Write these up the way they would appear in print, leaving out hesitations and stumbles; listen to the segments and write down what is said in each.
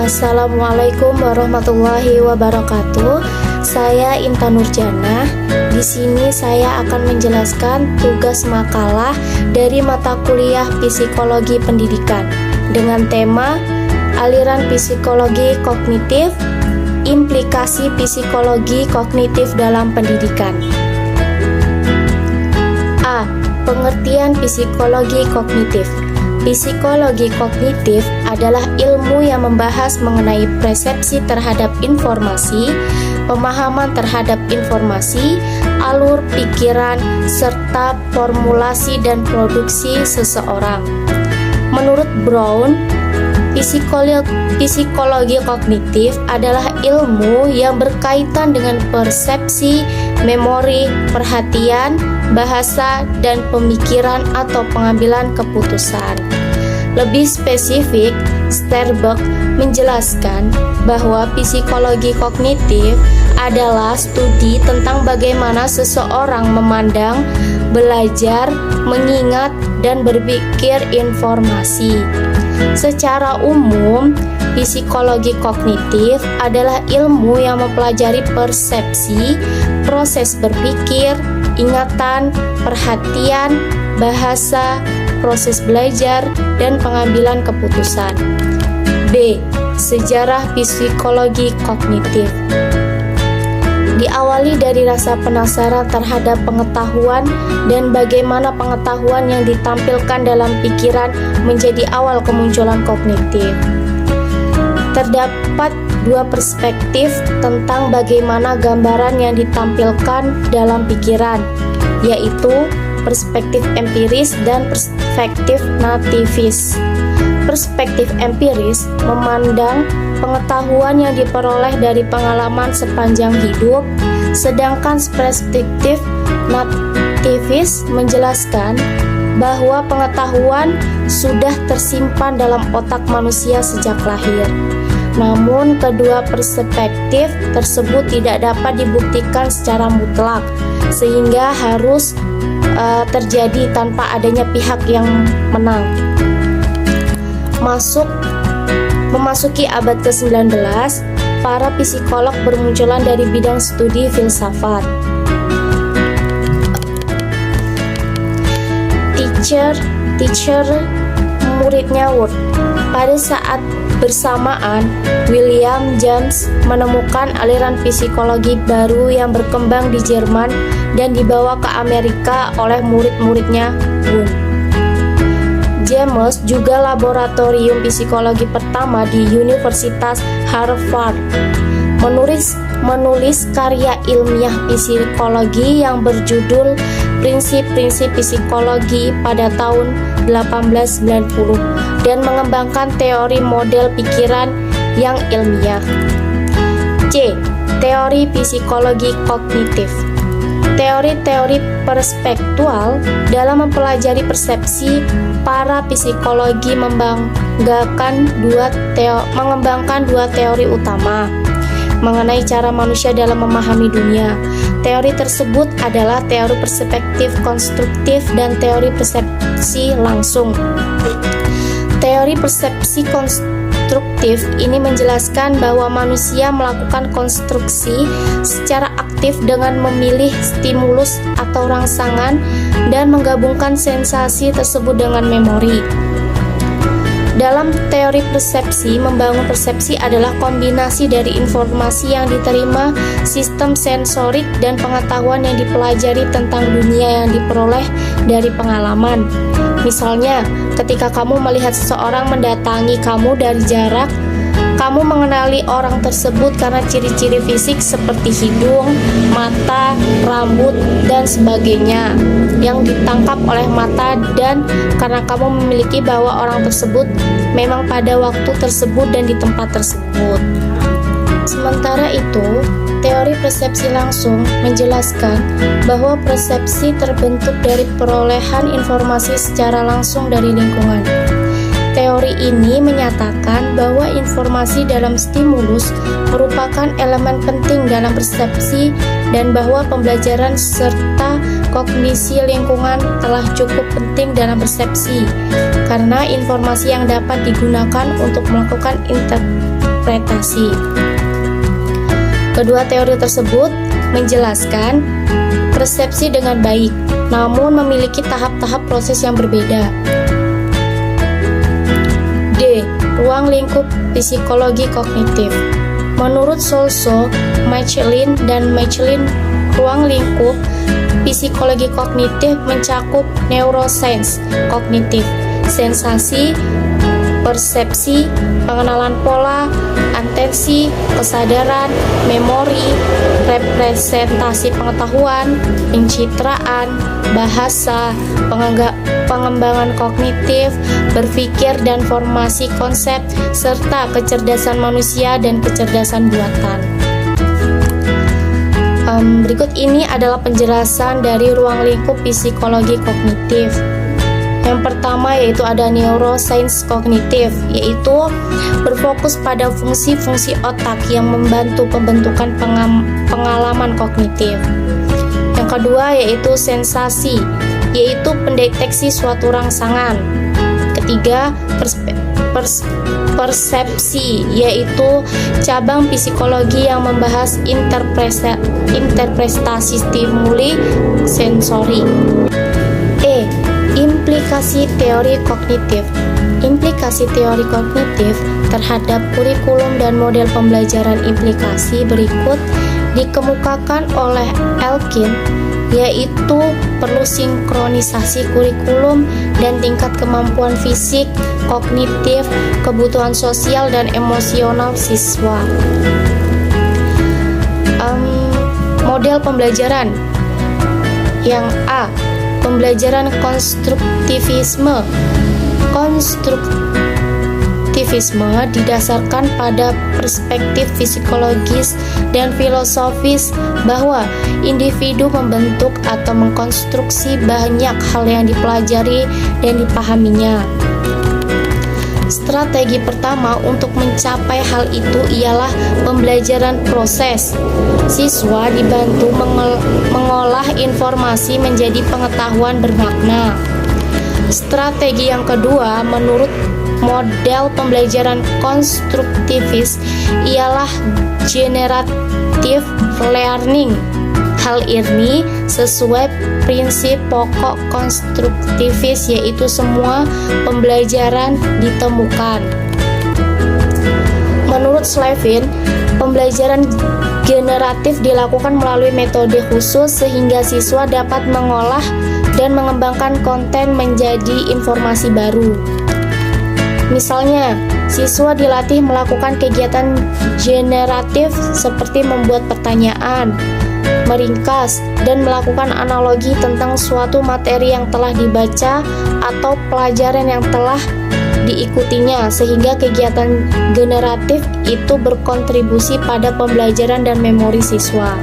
Assalamualaikum warahmatullahi wabarakatuh. Saya Intan Nurjana. Di sini saya akan menjelaskan tugas makalah dari mata kuliah Psikologi Pendidikan dengan tema aliran psikologi kognitif, implikasi psikologi kognitif dalam pendidikan. A. Pengertian psikologi kognitif. Psikologi kognitif adalah ilmu yang membahas mengenai persepsi terhadap informasi, pemahaman terhadap informasi, alur pikiran, serta formulasi dan produksi seseorang. Menurut Brown, psikologi kognitif adalah ilmu yang berkaitan dengan persepsi, memori, perhatian, bahasa, dan pemikiran atau pengambilan keputusan. Lebih spesifik, Sternberg menjelaskan bahwa psikologi kognitif adalah studi tentang bagaimana seseorang memandang, belajar, mengingat, dan berpikir informasi. Secara umum, psikologi kognitif adalah ilmu yang mempelajari persepsi, proses berpikir, ingatan, perhatian, bahasa, proses belajar, dan pengambilan keputusan. B. Sejarah psikologi kognitif. Diawali dari rasa penasaran terhadap pengetahuan dan bagaimana pengetahuan yang ditampilkan dalam pikiran menjadi awal kemunculan kognitif. Terdapat dua perspektif tentang bagaimana gambaran yang ditampilkan dalam pikiran, yaitu perspektif empiris dan perspektif nativis. Perspektif empiris memandang pengetahuan yang diperoleh dari pengalaman sepanjang hidup, sedangkan perspektif nativis menjelaskan bahwa pengetahuan sudah tersimpan dalam otak manusia sejak lahir. Namun, kedua perspektif tersebut tidak dapat dibuktikan secara mutlak, sehingga harus terjadi tanpa adanya pihak yang menang. Memasuki abad ke-19, para psikolog bermunculan dari bidang studi filsafat. Teacher, muridnya Ward. Pada saat bersamaan, William James menemukan aliran psikologi baru yang berkembang di Jerman dan dibawa ke Amerika oleh murid-muridnya Wundt. James juga laboratorium psikologi pertama di Universitas Harvard. Menulis karya ilmiah psikologi yang berjudul Prinsip-prinsip Psikologi pada tahun 1890 dan mengembangkan teori model pikiran yang ilmiah. C. Teori psikologi kognitif. Teori-teori perspektual dalam mempelajari persepsi, para psikologi mengembangkan dua teori utama mengenai cara manusia dalam memahami dunia. Teori tersebut adalah teori perspektif konstruktif dan teori persepsi langsung. Teori persepsi konstruktif ini menjelaskan bahwa manusia melakukan konstruksi secara aktif dengan memilih stimulus atau rangsangan dan menggabungkan sensasi tersebut dengan memori. Dalam teori persepsi, membangun persepsi adalah kombinasi dari informasi yang diterima, sistem sensorik, dan pengetahuan yang dipelajari tentang dunia yang diperoleh dari pengalaman. Misalnya, ketika kamu melihat seseorang mendatangi kamu dari jarak, kamu mengenali orang tersebut karena ciri-ciri fisik seperti hidung, mata, rambut, dan sebagainya yang ditangkap oleh mata, dan karena kamu memiliki bahwa orang tersebut memang pada waktu tersebut dan di tempat tersebut. Sementara itu, teori persepsi langsung menjelaskan bahwa persepsi terbentuk dari perolehan informasi secara langsung dari lingkungan. Teori ini menyatakan bahwa informasi dalam stimulus merupakan elemen penting dalam persepsi dan bahwa pembelajaran serta kognisi lingkungan telah cukup penting dalam persepsi karena informasi yang dapat digunakan untuk melakukan interpretasi. Kedua teori tersebut menjelaskan persepsi dengan baik, namun memiliki tahap-tahap proses yang berbeda. D. Ruang lingkup psikologi kognitif. Menurut Solso, Michelin, ruang lingkup psikologi kognitif mencakup neuroscience kognitif, sensasi, persepsi, pengenalan pola, atensi, kesadaran, memori, representasi pengetahuan, pencitraan, bahasa, pengembangan kognitif, berpikir dan formasi konsep, serta kecerdasan manusia dan kecerdasan buatan. Berikut ini adalah penjelasan dari ruang lingkup psikologi kognitif. Yang pertama yaitu ada neuroscience kognitif, yaitu berfokus pada fungsi-fungsi otak yang membantu pembentukan pengalaman kognitif. Yang kedua yaitu sensasi, yaitu pendeteksi suatu rangsangan. Ketiga, persepsi, yaitu cabang psikologi yang membahas interpretasi stimuli sensori. Implikasi teori kognitif. Implikasi teori kognitif terhadap kurikulum dan model pembelajaran implikasi berikut dikemukakan oleh Elkin, yaitu perlu sinkronisasi kurikulum dan tingkat kemampuan fisik, kognitif, kebutuhan sosial dan emosional siswa. Model pembelajaran yang A. Pembelajaran konstruktivisme. Konstruktivisme didasarkan pada perspektif psikologis dan filosofis bahwa individu membentuk atau mengkonstruksi banyak hal yang dipelajari dan dipahaminya. Strategi pertama untuk mencapai hal itu ialah pembelajaran proses. Siswa dibantu mengolah informasi menjadi pengetahuan bermakna. Strategi yang kedua menurut model pembelajaran konstruktivis ialah generative learning. Hal ini sesuai prinsip pokok konstruktivis, yaitu semua pembelajaran ditemukan. Menurut Slevin, pembelajaran generatif dilakukan melalui metode khusus sehingga siswa dapat mengolah dan mengembangkan konten menjadi informasi baru. Misalnya, siswa dilatih melakukan kegiatan generatif seperti membuat pertanyaan, meringkas, dan melakukan analogi tentang suatu materi yang telah dibaca atau pelajaran yang telah diikutinya, sehingga kegiatan generatif itu berkontribusi pada pembelajaran dan memori siswa.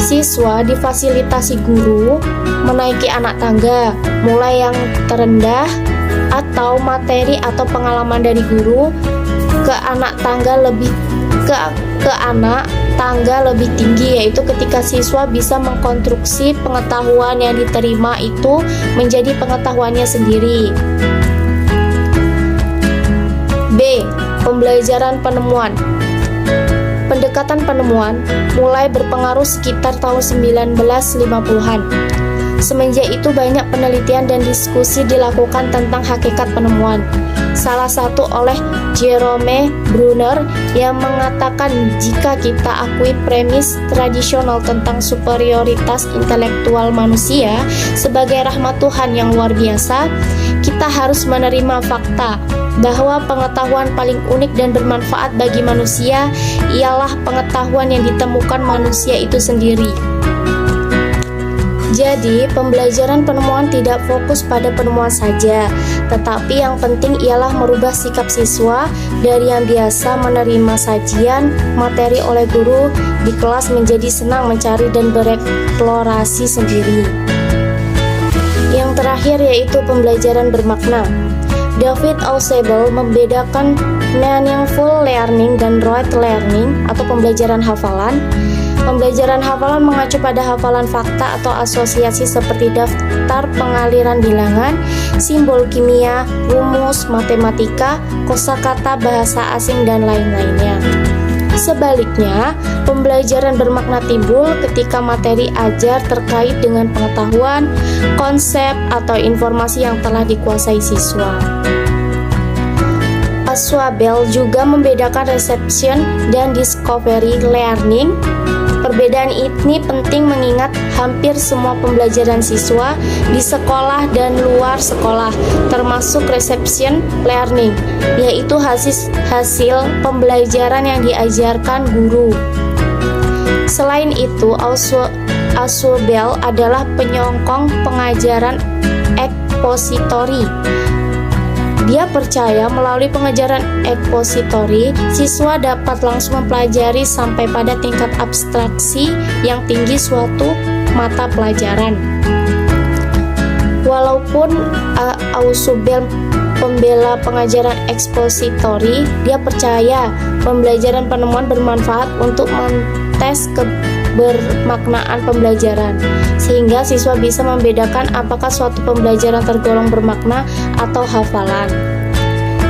Siswa difasilitasi guru menaiki anak tangga, mulai yang terendah atau materi atau pengalaman dari guru ke anak tangga lebih tinggi, yaitu ketika siswa bisa mengkonstruksi pengetahuan yang diterima itu menjadi pengetahuannya sendiri. B. Pembelajaran penemuan. Pendekatan penemuan mulai berpengaruh sekitar tahun 1950-an. Semenjak itu banyak penelitian dan diskusi dilakukan tentang hakikat penemuan. Salah satu oleh Jerome Bruner yang mengatakan jika kita akui premis tradisional tentang superioritas intelektual manusia sebagai rahmat Tuhan yang luar biasa, kita harus menerima fakta bahwa pengetahuan paling unik dan bermanfaat bagi manusia ialah pengetahuan yang ditemukan manusia itu sendiri. Jadi, pembelajaran penemuan tidak fokus pada penemuan saja, tetapi yang penting ialah merubah sikap siswa dari yang biasa menerima sajian materi oleh guru di kelas menjadi senang mencari dan bereksplorasi sendiri. Yang terakhir yaitu pembelajaran bermakna. David Ausubel membedakan meaningful learning dan rote learning atau pembelajaran hafalan. Pembelajaran hafalan mengacu pada hafalan fakta atau asosiasi seperti daftar pengaliran bilangan, simbol kimia, rumus, matematika, kosakata bahasa asing, dan lain-lainnya. Sebaliknya, pembelajaran bermakna timbul ketika materi ajar terkait dengan pengetahuan, konsep, atau informasi yang telah dikuasai siswa. Swabel juga membedakan reception dan discovery learning. Perbedaan ini penting mengingat hampir semua pembelajaran siswa di sekolah dan luar sekolah, termasuk reception learning, yaitu hasil pembelajaran yang diajarkan guru. Selain itu, Swabel adalah penyokong pengajaran ekspositori. Dia percaya melalui pengajaran ekspositori, siswa dapat langsung mempelajari sampai pada tingkat abstraksi yang tinggi suatu mata pelajaran. Walaupun Ausubel pembela pengajaran ekspositori, dia percaya pembelajaran penemuan bermanfaat untuk mentes kebermaknaan pembelajaran, sehingga siswa bisa membedakan apakah suatu pembelajaran tergolong bermakna atau hafalan.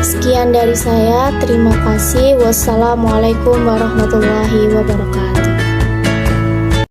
Sekian dari saya, terima kasih. Wassalamualaikum warahmatullahi wabarakatuh.